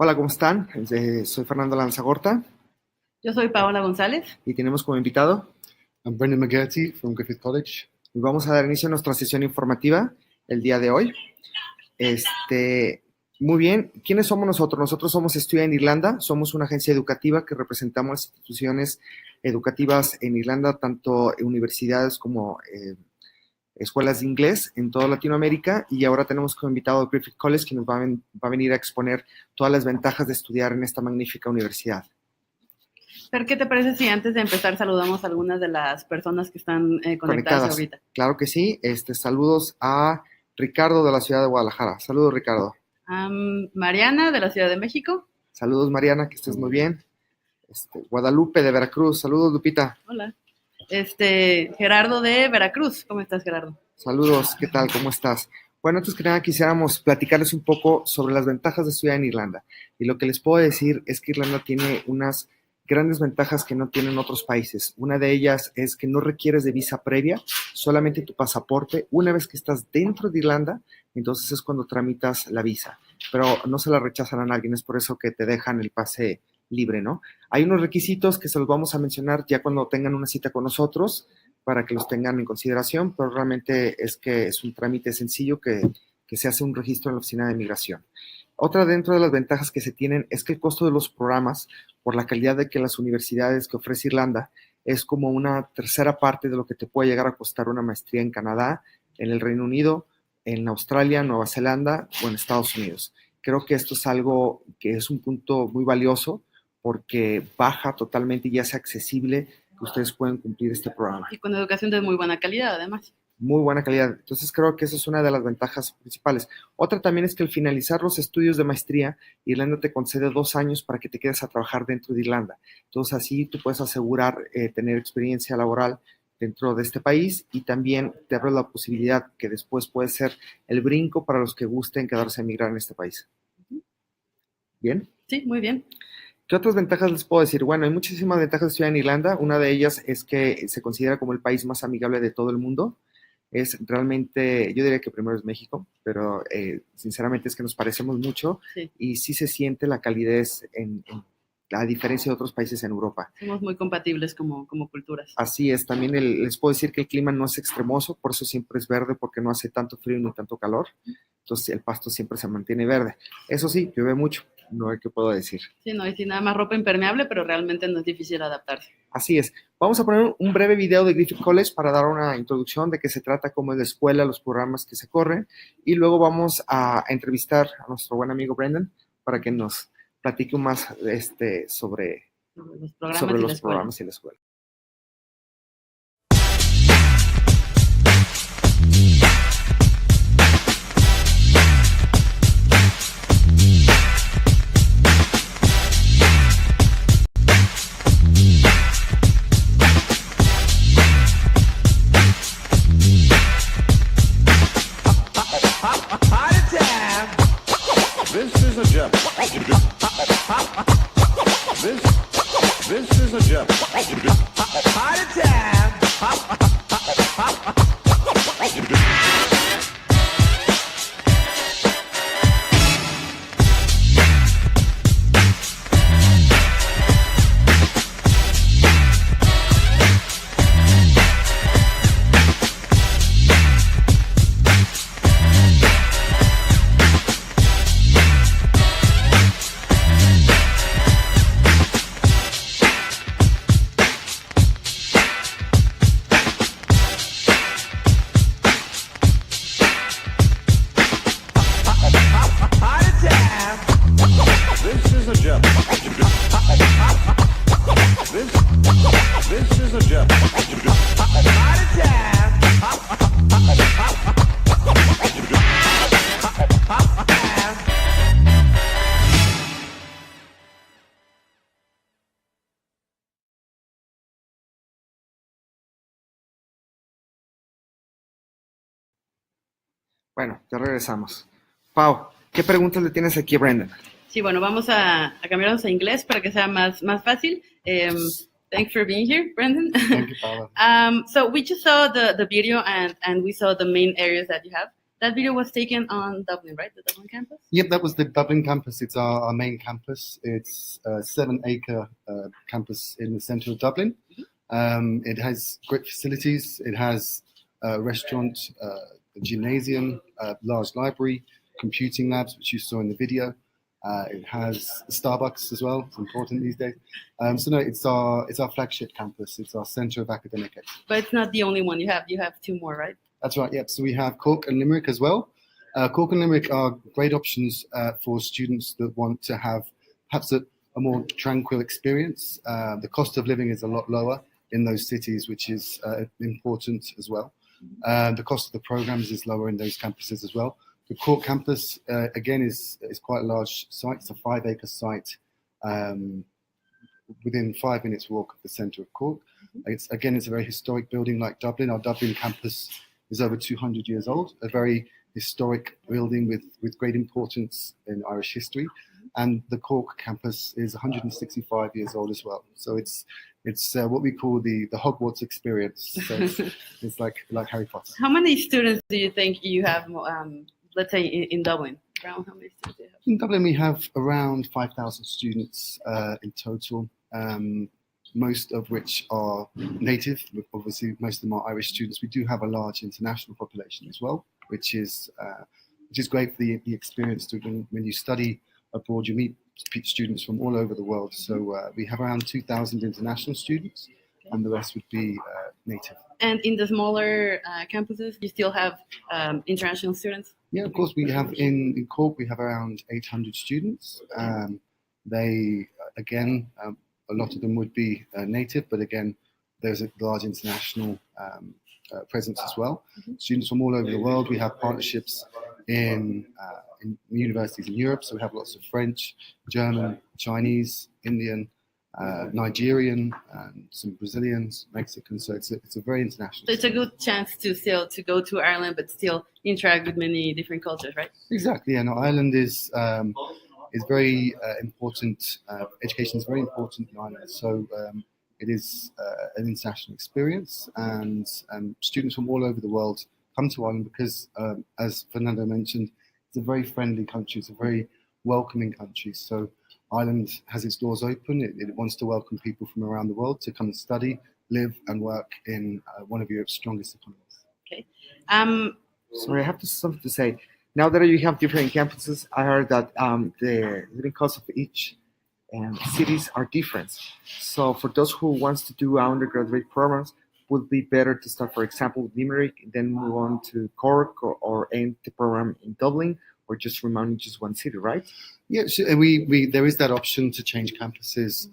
Hola, ¿cómo están? Soy Fernando Lanzagorta Yo soy Paola González. y tenemos como invitado I'm Brendan McGarty from Griffith College. y vamos a dar inicio a nuestra sesión informativa el día de hoy. Muy bien, ¿quiénes somos nosotros? Nosotros somos Estudia en Irlanda, somos una agencia educativa que representamos las instituciones educativas en Irlanda, tanto universidades como escuelas de inglés en toda Latinoamérica, y ahora tenemos como invitado a Griffith College, que nos va a venir a exponer todas las ventajas de estudiar en esta magnífica universidad. Fer, ¿qué te parece si antes de empezar saludamos a algunas de las personas que están conectadas ahorita? Claro que sí. Saludos a Ricardo de la ciudad de Guadalajara. Saludos, Ricardo. Mariana de la Ciudad de México. Saludos, Mariana, que estés muy bien. Guadalupe de Veracruz. Saludos, Lupita. Hola. Gerardo de Veracruz. ¿Cómo estás, Gerardo? Saludos, ¿qué tal? ¿Cómo estás? Bueno, antes que nada quisiéramos platicarles un poco sobre las ventajas de estudiar en Irlanda. Y lo que les puedo decir es que Irlanda tiene unas grandes ventajas que no tienen otros países. Una de ellas es que no requieres de visa previa, solamente tu pasaporte. Una vez que estás dentro de Irlanda, entonces es cuando tramitas la visa. Pero no se la rechazan a nadie, es por eso que te dejan el pase libre, ¿no? Hay unos requisitos que se los vamos a mencionar ya cuando tengan una cita con nosotros, para que los tengan en consideración, pero realmente es que es un trámite sencillo que se hace un registro en la oficina de migración. Otra dentro de las ventajas que se tienen es que el costo de los programas, por la calidad de que las universidades que ofrece Irlanda, es como una tercera parte de lo que te puede llegar a costar una maestría en Canadá, en el Reino Unido, en Australia, Nueva Zelanda o en Estados Unidos. Creo que esto es algo que es un punto muy valioso porque baja totalmente y ya sea accesible que ustedes pueden cumplir este programa. Y con educación de muy buena calidad, además. Muy buena calidad. Entonces creo que esa es una de las ventajas principales. Otra también es que al finalizar los estudios de maestría, Irlanda te concede 2 años para que te quedes a trabajar dentro de Irlanda. Entonces así tú puedes asegurar tener experiencia laboral dentro de este país y también te abre la posibilidad que después puede ser el brinco para los que gusten quedarse a emigrar en este país. ¿Bien? Sí, muy bien. ¿Qué otras ventajas les puedo decir? Bueno, hay muchísimas ventajas de estudiar en Irlanda. Una de ellas es que se considera como el país más amigable de todo el mundo. Es realmente, yo diría que primero es México, pero sinceramente es que nos parecemos mucho Sí. Y sí se siente la calidez a diferencia de otros países en Europa. Somos muy compatibles como culturas. Así es, también les puedo decir que el clima no es extremoso, por eso siempre es verde, porque no hace tanto frío ni tanto calor, entonces el pasto siempre se mantiene verde. Eso sí, llueve mucho, no hay que puedo decir. Sí, no, y sin nada más ropa impermeable, pero realmente no es difícil adaptarse. Así es. Vamos a poner un breve video de Griffith College para dar una introducción de qué se trata, cómo es la escuela, los programas que se corren, y luego vamos a entrevistar a nuestro buen amigo Brendan para que nos platique más sobre los programas y la escuela. This is a joke. Party time. This is a joke. Bueno, ya regresamos. Pau, ¿qué preguntas le tienes aquí a Brendan? Sí, bueno, vamos a cambiarnos a inglés para que sea más fácil. Thanks for being here, Brendan. Thank you, Paula. So we just saw the video and we saw the main areas that you have. That video was taken on Dublin, right? The Dublin campus? Yep, that was the Dublin campus. It's our main campus. It's a 7-acre campus in the centre of Dublin. It has great facilities. It has a restaurant, a gymnasium, a large library, computing labs, which you saw in the video. It has Starbucks as well. It's important these days. So no, it's our flagship campus. It's our centre of academic excellence. But it's not the only one. You have two more, right? That's right. Yep. So we have Cork and Limerick as well. Cork and Limerick are great options for students that want to have perhaps a more tranquil experience. The cost of living is a lot lower in those cities, which is important as well. The cost of the programs is lower in those campuses as well. The Cork campus, again, is quite a large site. It's a 5-acre site within 5 minutes walk of the centre of Cork. It's a very historic building like Dublin. Our Dublin campus is over 200 years old, a very historic building with great importance in Irish history. And the Cork campus is 165 years old as well. So it's what we call the Hogwarts experience. So it's like Harry Potter. How many students do you think you have, let's say, in Dublin? Around how many students do you have? In Dublin, we have around 5,000 students in total. Most of which are native. Obviously, most of them are Irish students. We do have a large international population as well, which is great for the experience. When you study abroad, you meet students from all over the world. So we have around 2,000 international students, and the rest would be native. And in the smaller campuses, you still have international students? Yeah, of course. We have in Cork, we have around 800 students. They, again, a lot of them would be native, but again, there's a large international presence as well. Students from all over the world. We have partnerships in universities in Europe, so we have lots of French, German, Chinese, Indian, Nigerian, and some Brazilians, Mexicans. So it's a very international. So it's a good chance to go to Ireland, but still interact with many different cultures, right? Exactly. Yeah. No, Ireland is very important. Education is very important in Ireland. So it is an international experience, and students from all over the world come to Ireland because, as Fernando mentioned, it's a very friendly country. It's a very welcoming country. So Ireland has its doors open. It wants to welcome people from around the world to come and study, live, and work in one of Europe's strongest economies. Okay. Sorry, I have something to say. Now that you have different campuses, I heard that the living costs of each cities are different. So for those who wants to do undergraduate programs, would be better to start, for example, with Limerick, then move on to Cork or end the program in Dublin, or just remain in just one city, right? Yeah, we there is that option to change campuses.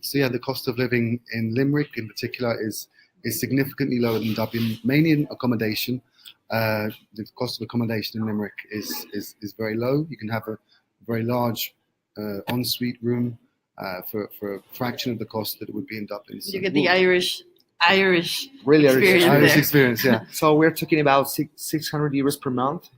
So yeah, the cost of living in Limerick in particular is significantly lower than Dublin, mainly in accommodation. The cost of accommodation in Limerick is very low. You can have a very large ensuite room for a fraction of the cost that it would be in Dublin. So, you get the Irish really experience experience, yeah. So we're talking about 600 euros per month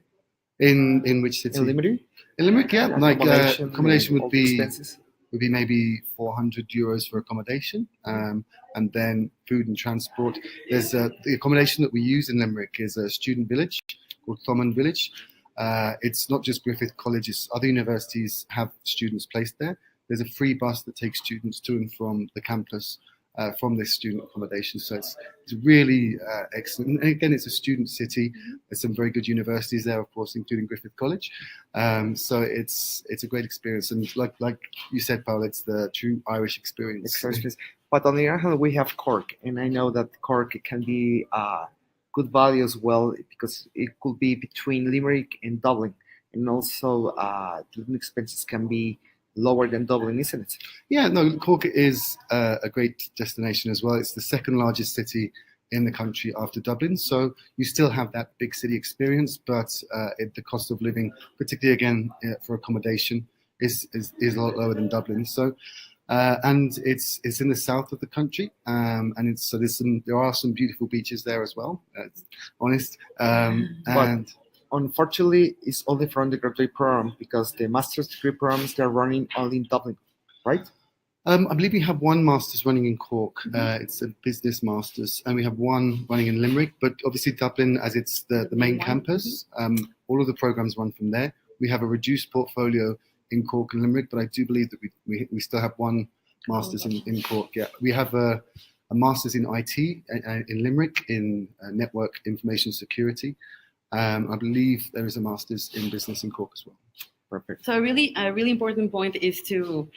In which city? in Limerick. In Limerick, yeah. Like accommodation all would the be expenses. maybe 400 euros for accommodation, and then food and transport. There's the accommodation that we use in Limerick is a student village called Thomond Village. It's not just Griffith College; other universities have students placed there. There's a free bus that takes students to and from the campus from this student accommodation. So it's really excellent. And again, it's a student city. There's some very good universities there, of course, including Griffith College. So it's a great experience. And like you said, Paul, it's the true Irish experience. But on the other hand, we have Cork, and I know that Cork can be good value as well, because it could be between Limerick and Dublin, and also the living expenses can be lower than Dublin, isn't it? Yeah, no, Cork is a great destination as well. It's the second largest city in the country after Dublin, so you still have that big city experience, but the cost of living, particularly again for accommodation, is a lot lower than Dublin. So. And it's in the south of the country, and there are some beautiful beaches there as well. Honest, but unfortunately, it's only for undergraduate program, because the master's degree programs they're running only in Dublin, right? I believe we have one master's running in Cork. It's a business master's, and we have one running in Limerick. But obviously Dublin, as it's the main campus, all of the programs run from there. We have a reduced portfolio in Cork and Limerick, but I do believe that we still have one master's in Cork. Yeah, we have a master's in IT in Limerick in network information security. I believe there is a master's in business in Cork as well. Perfect. So a really important point is to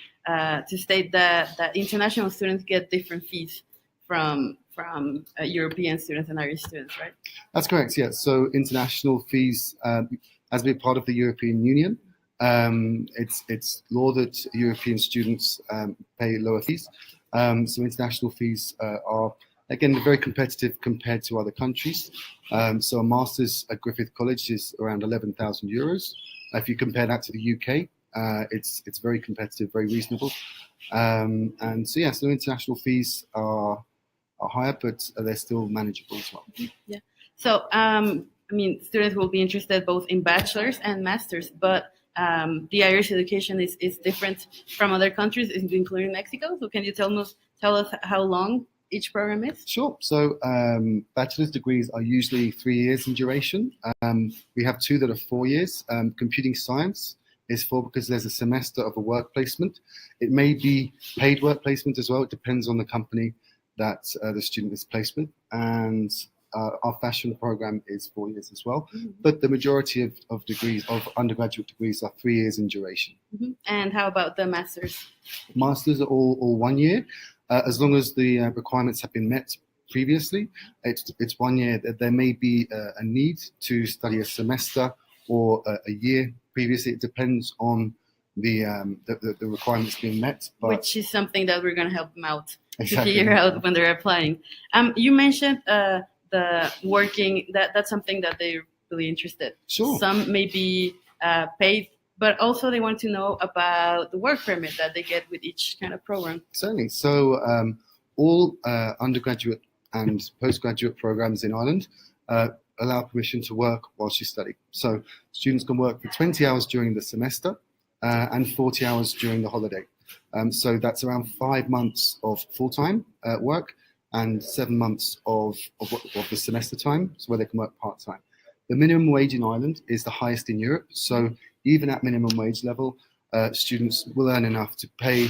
state that international students get different fees from European students and Irish students, right? That's correct. Yeah. So international fees, as we're part of the European Union, it's law that European students pay lower fees. So international fees are again very competitive compared to other countries. So a master's at Griffith College is around €11,000. If you compare that to the UK, it's very competitive, very reasonable. And so yeah, so international fees are higher, but they're still manageable as well. Yeah. So I mean, students will be interested both in bachelor's and master's, but the Irish education is different from other countries, including Mexico. So can you tell us how long each program is? Sure. So bachelor's degrees are usually 3 years in duration. We have two that are 4 years. Computing science is 4 because there's a semester of a work placement. It may be paid work placement as well. It depends on the company that the student is placed with. And our fashion program is 4 years as well. Mm-hmm. But the majority of degrees, of undergraduate degrees, are 3 years in duration. Mm-hmm. And how about the masters? Masters are all 1 year. As long as the requirements have been met previously, it's 1 year. There may be a need to study a semester or a year previously. It depends on the requirements being met. But which is something that we're going to help them out exactly. to figure out when they're applying. You mentioned the working, that's something that they're really interested. Sure. Some may be paid, but also they want to know about the work permit that they get with each kind of program. Certainly. So all undergraduate and postgraduate programs in Ireland allow permission to work whilst you study. So students can work for 20 hours during the semester and 40 hours during the holiday. So that's around 5 months of full-time work and 7 months of the semester time, so where they can work part-time. The minimum wage in Ireland is the highest in Europe. So even at minimum wage level, students will earn enough to pay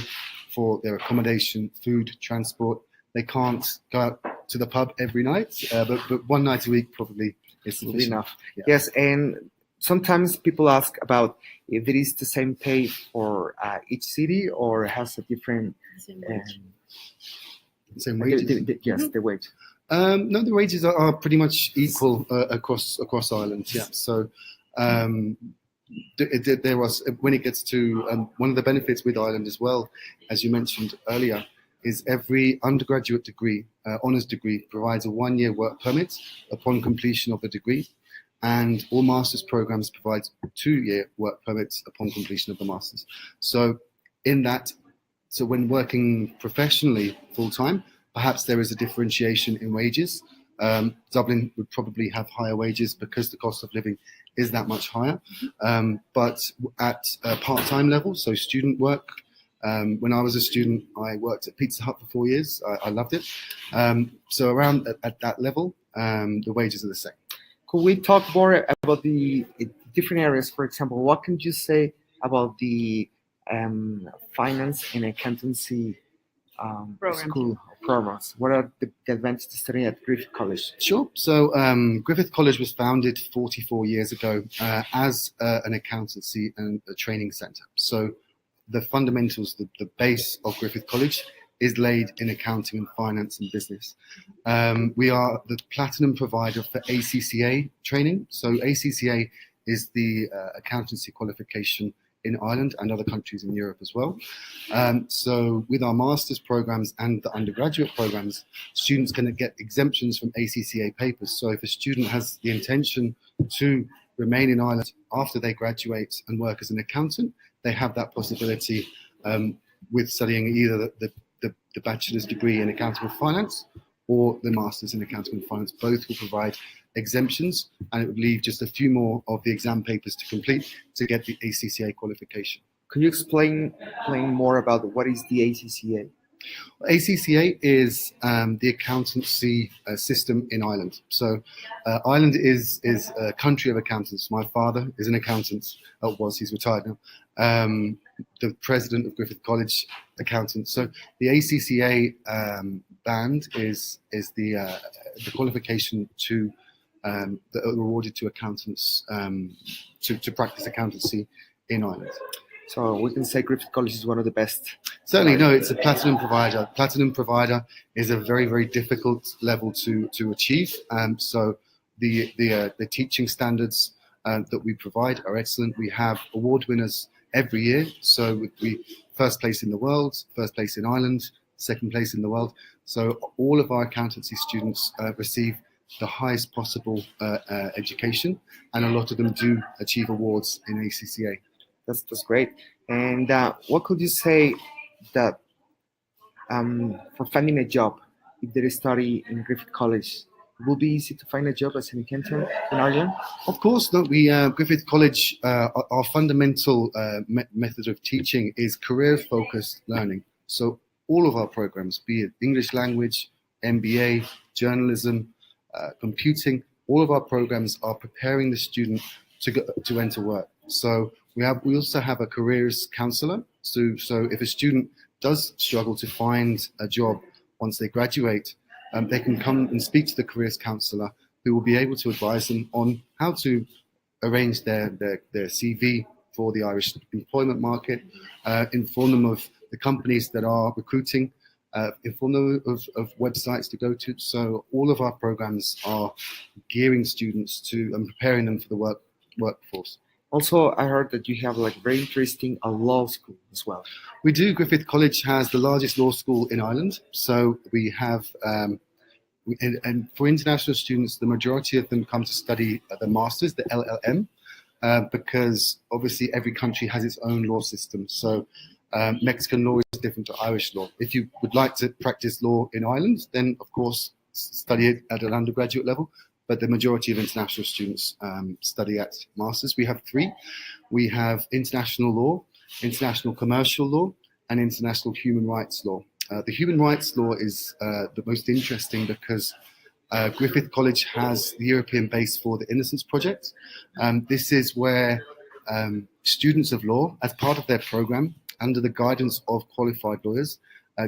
for their accommodation, food, transport. They can't go out to the pub every night, but 1 night a week probably is sufficient. Enough. Yeah. Yes, and sometimes people ask about if it is the same pay for each city or has a different Same wages. Yes, the wage. No, the wages are pretty much equal across Ireland. Yeah. So there was, when it gets to one of the benefits with Ireland as well, as you mentioned earlier, is every undergraduate degree, honours degree, provides a 1 year work permit upon completion of the degree, and all master's programs provide 2 year work permits upon completion of the master's. So in that, so when working professionally full time, perhaps there is a differentiation in wages. Dublin would probably have higher wages because the cost of living is that much higher. But at a part-time level, so student work, when I was a student, I worked at Pizza Hut for 4 years. I loved it. So around at that level, the wages are the same. Could we talk more about the different areas? For example, what can you say about the finance and accountancy school programs? What are the advantages to studying at Griffith College? Sure. So Griffith College was founded 44 years ago as an accountancy and a training centre. So the fundamentals, the base of Griffith College is laid in accounting and finance and business. We are the platinum provider for ACCA training. So ACCA is the accountancy qualification in Ireland and other countries in Europe as well. So with our master's programs and the undergraduate programs, students can get exemptions from ACCA papers. So if a student has the intention to remain in Ireland after they graduate and work as an accountant, they have that possibility with studying either the bachelor's degree in accounting and finance or the master's in accounting and finance. Both will provide exemptions, and it would leave just a few more of the exam papers to complete to get the ACCA qualification. Could you explain more about what is the ACCA? ACCA is the accountancy system in Ireland. So Ireland is a country of accountants. My father is an accountant. He's retired now. The president of Griffith College, accountant. So the ACCA band is the qualification to that are awarded to accountants to practice accountancy in Ireland. So we can say Griffith College is one of the best. Certainly, no, it's a platinum provider. Platinum provider is a very, very difficult level to achieve. So the teaching standards that we provide are excellent. We have award winners every year. So we first place in the world, first place in Ireland, second place in the world. So all of our accountancy students receive the highest possible education, and a lot of them do achieve awards in ACCA. That's great. And what could you say that for finding a job, if they study in Griffith College, it will be easy to find a job as an accountant in Ireland? Of course, no. We Griffith College, our fundamental method of teaching is career-focused learning. So all of our programs, be it English language, MBA, journalism, computing, all of our programs are preparing the student to enter work. So we also have a careers counsellor. So if a student does struggle to find a job once they graduate, they can come and speak to the careers counsellor, who will be able to advise them on how to arrange their CV for the Irish employment market, inform them of the companies that are recruiting, inform them of websites to go to. So all of our programs are gearing students to and preparing them for the workforce. Also, I heard that you have like very interesting law school as well. We do. Griffith College has the largest law school in Ireland. So we have, and for international students, the majority of them come to study the masters, the LLM, because obviously every country has its own law system. So Mexican law is different to Irish law. If you would like to practice law in Ireland, then of course study it at an undergraduate level. But the majority of international students study at masters. We have three. We have international law, international commercial law, and international human rights law. The human rights law is the most interesting because Griffith College has the European base for the Innocence Project. This is where students of law, as part of their program, under the guidance of qualified lawyers,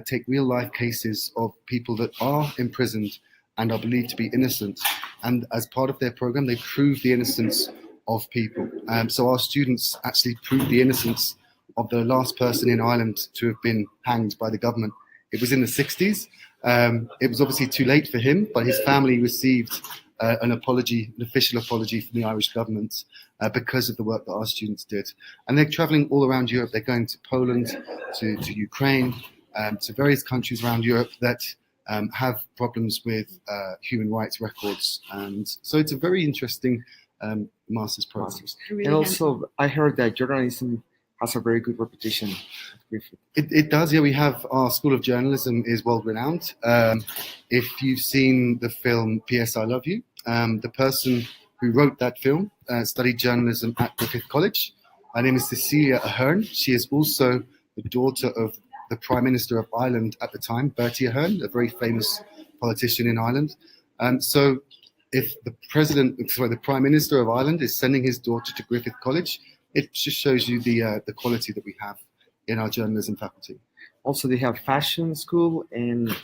take real life cases of people that are imprisoned and are believed to be innocent. And as part of their program, they prove the innocence of people. So our students actually prove the innocence of the last person in Ireland to have been hanged by the government. It was in the 60s. It was obviously too late for him, but his family received an official apology from the Irish government because of the work that our students did. And they're traveling all around Europe. They're going to Poland, to Ukraine, to various countries around Europe that have problems with human rights records. And so it's a very interesting master's program. Really And also, I heard that journalism has a very good reputation at Griffith. It does, yeah. We have our School of Journalism is world renowned. If you've seen the film P.S. I Love You, the person who wrote that film studied journalism at Griffith College. Her name is Cecilia Ahern. She is also the daughter of the Prime Minister of Ireland at the time, Bertie Ahern, a very famous politician in Ireland. So if the Prime Minister of Ireland is sending his daughter to Griffith College, it just shows you the quality that we have in our journalism faculty. Also, they have fashion school and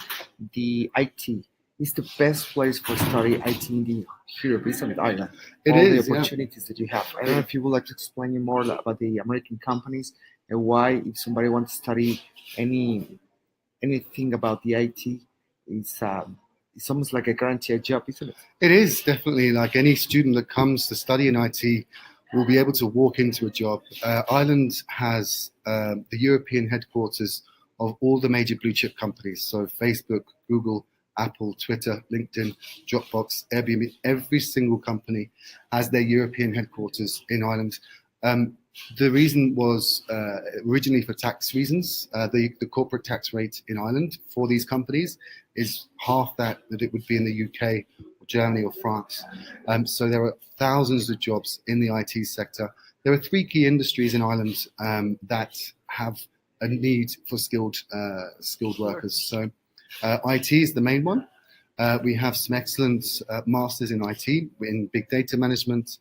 the IT. It's the best place for study IT in the Europe, isn't it, Ireland? It All is, the opportunities that you have. I don't know if you would like to explain more about the American companies and why, if somebody wants to study anything about the IT, it's almost like a guaranteed job, isn't it? It is definitely like any student that comes to study in IT will be able to walk into a job. Ireland has the European headquarters of all the major blue chip companies. So Facebook, Google, Apple, Twitter, LinkedIn, Dropbox, Airbnb, every single company has their European headquarters in Ireland. The reason was originally for tax reasons. The corporate tax rate in Ireland for these companies is half that it would be in the UK, or Germany or France. So there are thousands of jobs in the IT sector There are three key industries in Ireland that have a need for skilled workers. So IT is the main one. We have some excellent masters in IT, in big data management,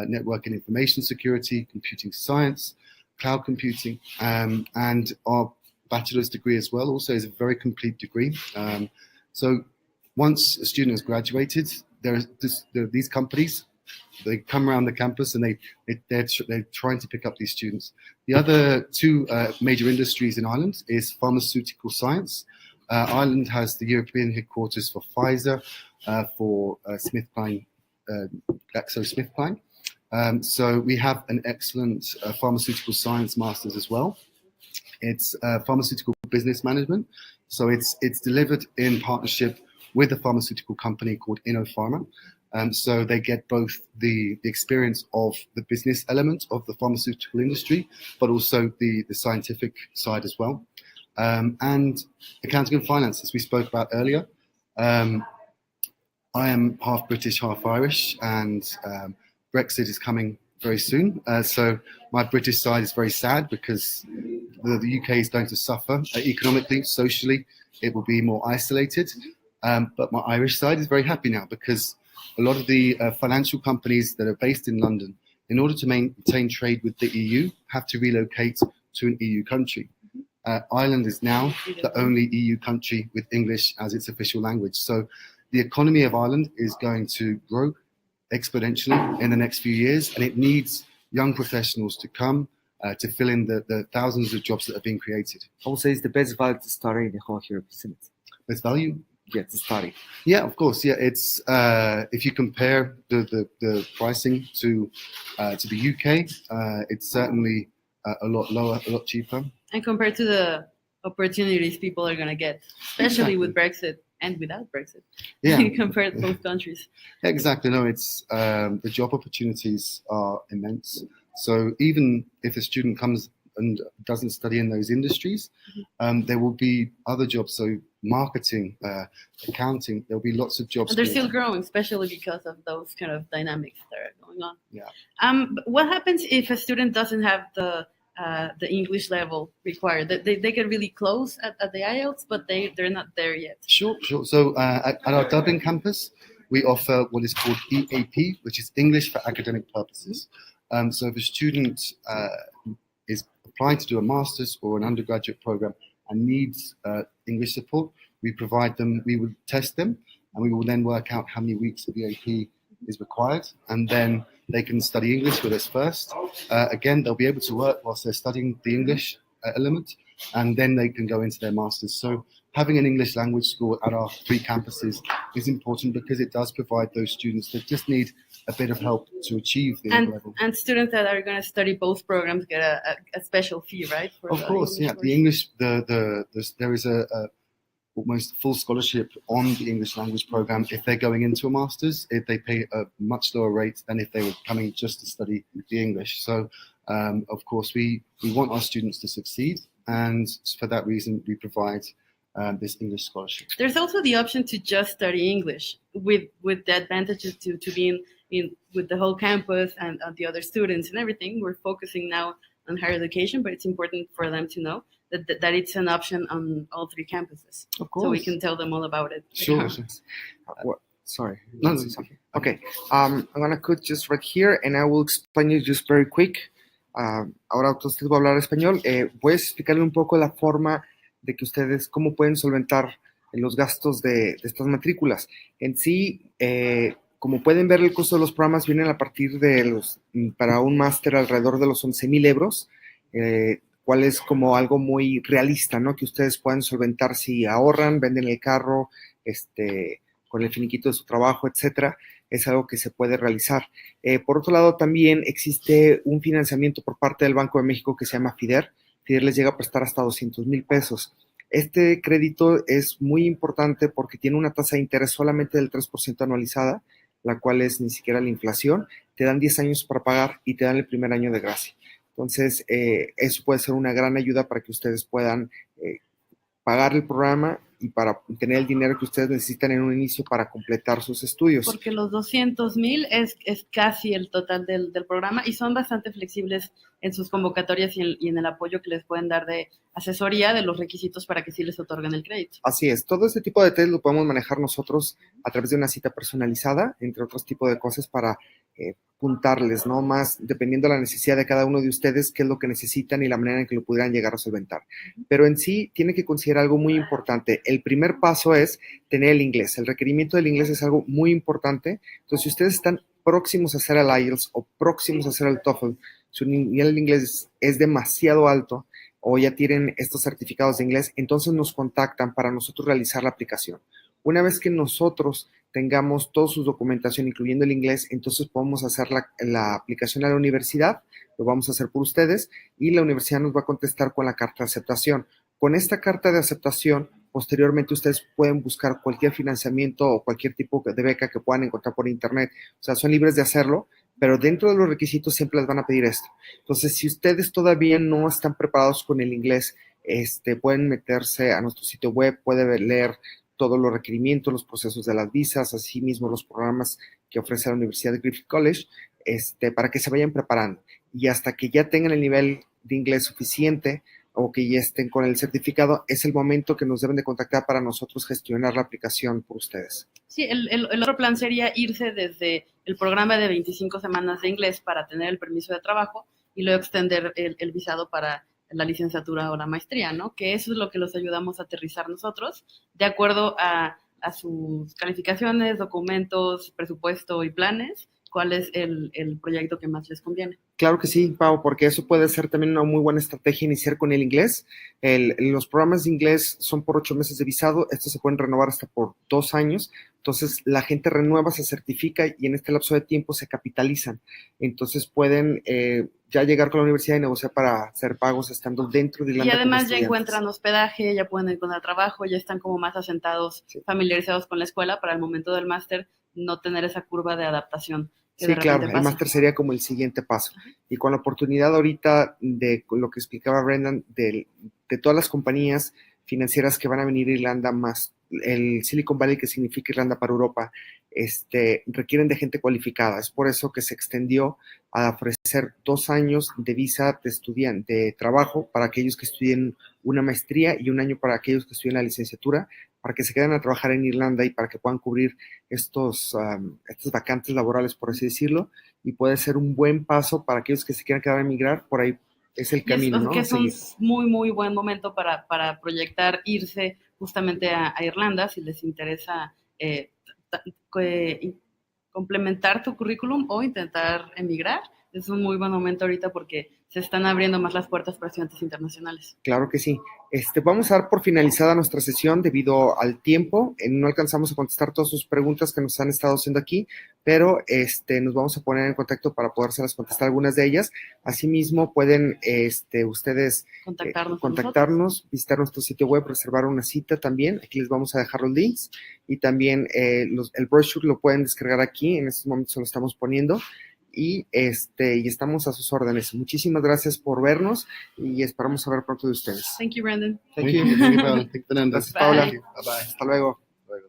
network and information security, computing science, cloud computing, and our bachelor's degree as well also is a very complete degree. So once a student has graduated, there are these companies. They come around the campus and they're trying to pick up these students. The other two major industries in Ireland is pharmaceutical science. Ireland has the European headquarters for Pfizer, for GlaxoSmithKline. So we have an excellent pharmaceutical science master's as well. It's pharmaceutical business management. So it's delivered in partnership with a pharmaceutical company called InnoPharma. So they get both the experience of the business element of the pharmaceutical industry, but also the scientific side as well. And accounting and finance, as we spoke about earlier. I am half British, half Irish, and Brexit is coming very soon. So my British side is very sad because the UK is going to suffer economically, socially. It will be more isolated. But my Irish side is very happy now because a lot of the financial companies that are based in London, in order to maintain trade with the EU, have to relocate to an EU country. Ireland is now the only EU country with English as its official language. So the economy of Ireland is going to grow exponentially in the next few years, and it needs young professionals to come to fill in the thousands of jobs that are being created. I would say it's the best value to study in the whole Europe, isn't it? Best value? Yeah, to study. Yeah, of course. Yeah, it's if you compare the pricing to the UK, it's certainly a lot lower, a lot cheaper. And compared to the opportunities people are going to get, especially with Brexit and without Brexit, compared to both countries. Exactly. No, it's the job opportunities are immense. So even if a student comes and doesn't study in those industries, there will be other jobs. So marketing, accounting, there'll be lots of jobs. And they're still growing, especially because of those kind of dynamics that are going on. Yeah. What happens if a student doesn't have the English level required? They get really close at the IELTS, but they're not there yet. Sure. So at our Dublin campus, we offer what is called EAP, which is English for academic purposes. So if a student is applying to do a master's or an undergraduate program and needs English support, we provide them, we will test them, and we will then work out how many weeks of EAP is required, and then they can study English with us first. Again, they'll be able to work whilst they're studying the English element, and then they can go into their masters. So having an English language school at our three campuses is important because it does provide those students that just need a bit of help to achieve the level. And students that are going to study both programs get a special fee, right? Of course, yeah. The English, there is a almost full scholarship on the English language program. If they're going into a master's, if they pay a much lower rate than if they were coming just to study the English. So, of course, we want our students to succeed, and for that reason, we provide this English scholarship. There's also the option to just study English with the advantages to being in with the whole campus and the other students and everything. We're focusing now on higher education, but it's important for them to know that it's an option on all three campuses. Of course. So we can tell them all about it. Sure. Sorry. No. Okay. I'm gonna cut just right here, and I will explain you just very quick. Ahora usted va a hablar español. Voy a explicarle un poco la forma de que ustedes cómo pueden solventar los gastos de estas matrículas. En sí, como pueden ver, el costo de los programas vienen a partir de para un máster alrededor de los 11,000 euros, cual es como algo muy realista, ¿no? Que ustedes pueden solventar si ahorran, venden el carro, con el finiquito de su trabajo, etcétera. Es algo que se puede realizar. Por otro lado, también existe un financiamiento por parte del Banco de México que se llama FIDER. FIDER les llega a prestar hasta 200,000 pesos. Este crédito es muy importante porque tiene una tasa de interés solamente del 3% anualizada, la cual es ni siquiera la inflación. Te dan 10 años para pagar y te dan el primer año de gracia. Entonces, eso puede ser una gran ayuda para que ustedes puedan pagar el programa y para tener el dinero que ustedes necesitan en un inicio para completar sus estudios. Porque los 200,000 es casi el total del programa y son bastante flexibles en sus convocatorias y en el apoyo que les pueden dar de asesoría de los requisitos para que sí les otorguen el crédito. Así es, todo este tipo de test lo podemos manejar nosotros a través de una cita personalizada, entre otros tipos de cosas para apuntarles, ¿no? Más dependiendo de la necesidad de cada uno de ustedes, qué es lo que necesitan y la manera en que lo pudieran llegar a solventar. Pero en sí, tiene que considerar algo muy importante. El primer paso es tener el inglés. El requerimiento del inglés es algo muy importante. Entonces, si ustedes están próximos a hacer el IELTS o próximos a hacer el TOEFL, su nivel de inglés es demasiado alto o ya tienen estos certificados de inglés, entonces nos contactan para nosotros realizar la aplicación. Una vez que nosotros tengamos toda su documentación, incluyendo el inglés, entonces podemos hacer la aplicación a la universidad, lo vamos a hacer por ustedes, y la universidad nos va a contestar con la carta de aceptación. Con esta carta de aceptación, posteriormente ustedes pueden buscar cualquier financiamiento o cualquier tipo de beca que puedan encontrar por internet. O sea, son libres de hacerlo, pero dentro de los requisitos siempre les van a pedir esto. Entonces, si ustedes todavía no están preparados con el inglés, pueden meterse a nuestro sitio web, pueden leer todos los requerimientos, los procesos de las visas, así mismo los programas que ofrece la Universidad de Griffith College, para que se vayan preparando. Y hasta que ya tengan el nivel de inglés suficiente o que ya estén con el certificado, es el momento que nos deben de contactar para nosotros gestionar la aplicación por ustedes. Sí, el otro plan sería irse desde el programa de 25 semanas de inglés para tener el permiso de trabajo y luego extender el visado para la licenciatura o la maestría, ¿no? Que eso es lo que los ayudamos a aterrizar nosotros, de acuerdo a sus calificaciones, documentos, presupuesto y planes, cuál es el proyecto que más les conviene. Claro que sí, Pau, porque eso puede ser también una muy buena estrategia iniciar con el inglés. Los programas de inglés son por 8 meses de visado, estos se pueden renovar hasta por 2 años, entonces la gente renueva, se certifica y en este lapso de tiempo se capitalizan. Entonces pueden ya llegar con la universidad y negociar para hacer pagos estando dentro de Irlanda. Y además ya encuentran hospedaje, ya pueden encontrar trabajo, ya están como más asentados, sí, familiarizados con la escuela para el momento del máster no tener esa curva de adaptación. Sí, claro, el máster sería como el siguiente paso. Y con la oportunidad ahorita de lo que explicaba Brendan, de todas las compañías financieras que van a venir a Irlanda, más el Silicon Valley, que significa Irlanda para Europa, requieren de gente cualificada. Es por eso que se extendió a ofrecer 2 años de visa de estudiante, de trabajo para aquellos que estudien una maestría y 1 año para aquellos que estudien la licenciatura, para que se queden a trabajar en Irlanda y para que puedan cubrir estas vacantes laborales, por así decirlo, y puede ser un buen paso para aquellos que se quieran quedar a emigrar, por ahí es el camino, ¿no? Que es un muy, muy buen momento para proyectar irse justamente a Irlanda, si les interesa complementar tu currículum o intentar emigrar. Es un muy buen momento ahorita porque se están abriendo más las puertas para estudiantes internacionales. Claro que sí. Vamos a dar por finalizada nuestra sesión debido al tiempo. No alcanzamos a contestar todas sus preguntas que nos han estado haciendo aquí, pero nos vamos a poner en contacto para podérselas contestar algunas de ellas. Asimismo, pueden ustedes contactarnos, visitar nuestro sitio web, reservar una cita también. Aquí les vamos a dejar los links y también el brochure lo pueden descargar aquí. En estos momentos lo estamos poniendo. Y estamos a sus órdenes. Muchísimas gracias por vernos y esperamos saber pronto de ustedes. Thank you, Brandon. Thank you. Thank you, Paula. Thank you, Fernando. Gracias, Paula. Bye. Bye-bye. Hasta luego. Luego.